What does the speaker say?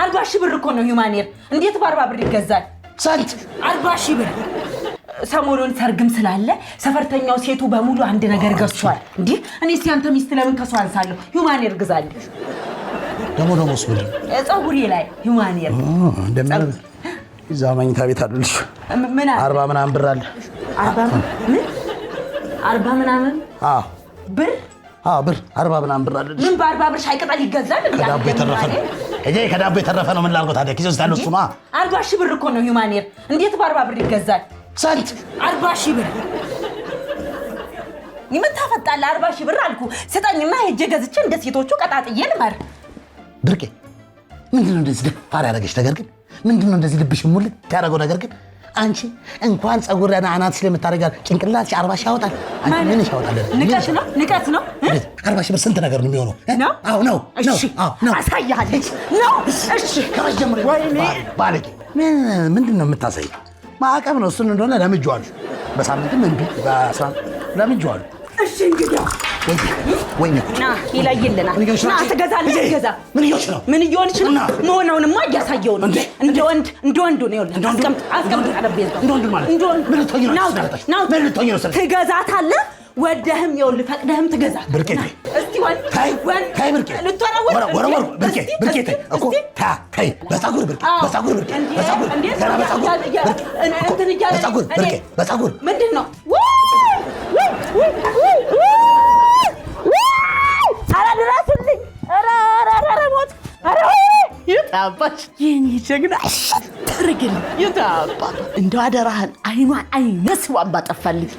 40 ሺህ ብር እኮ ነው ሂውማኔር። እንዴት በ40 ብር ይገዛል? ስንት? 40 ሺህ ብር። ሰሞኑን ሰርግም ስላለ ሰፈርተኛው ሴቱ በሙሉ አንድ ነገር ገዝቷል። እንዴ እኔስ ያንተ ሚስት ለምን ከሷ አንሳለሁ? ሂውማኔር ግዛልኝ። ደሞስ ብር ፀጉሬ ላይ ሂውማኔር እንደምን እዛ መኝታ ቤት አሉልሽ። ምን አለ? 40 ምናምን ብር አለ። 40 ምናምን? አዎ ብር? አዎ ብር 40 ምናምን ብር አለ። ምን በ40 ብር ሻይ ቅጠል ይገዛል? ከዳቦ የተረፈ ነው። ከዳቦ የተረፈ ነው። ምን ላድርገው ታዲያ? ኪስ ታለው እሱማ 40 ሺህ ብር እኮ ነው ሂውማኔር። እንዴት በ40 ብር ይገዛል? ስንት? 40 ሺህ ብር። ይመታፈጣል 40 ሺህ ብር አልኩ። ስጠኝና ሄጄ ገዝቼ እንደ ሴቶቹ ቀጣጥዬ ልመር። ብርቄ ምንድነው እንደዚህ ደፋር ያደረገሽ ነገር ግን? ምንድነው እንደዚህ ልብሽ ሙልት ያደረገው ነገር ግን? አንቺ እንኳን ጸጉርና አናት ስለምታረጋል ጭንቅላት 40 ሺህ ያወጣል። አንቺ ምን ያወጣል? ንቀት ነው። 40 ሺህ ብር ስንት ነገር ነው የሚሆነው? አዎ ነው። አሳያለች ነው። እሺ ከመጀመሩ ባለጌ ምንድነው የምታሳይ? ማዕቀብ ነው። እሱን እንደሆነ ለምጄዋለሁ። በሳምንትም እንቢ ለምጄዋለሁ። እሺ እንግዲህ ወይኔ ና ይለይልናል። ና ትገዛለህ። ገዛ ምን እየሆንሽ ነው? መሆነውንማ እያሳየው ነው። እንደ ወንድ ነው። ይኸውልህ አስቀምጥ ጠረጴዛው። እንደ ወንድ ማለት ምን ልትሆኚ ነው? ትገዛታለህ። ወደህም ይኸውልህ ፈቅደህም ትገዛት። ብርቄ እስቲ ወንድ ታይ ብርቄ ወረወር ብርቄ እኮ ታይ በፀጉር ብርቄ በፀጉር ምንድን ነው? ኧረ ድረሱልኝ! ኧረ ሞት! የታባሽ የኔ ጀግና አሸተርግልኝ! የታባሽ እንደው አደራህን አይኗን አይነ ስዋን ባጠፋልኝ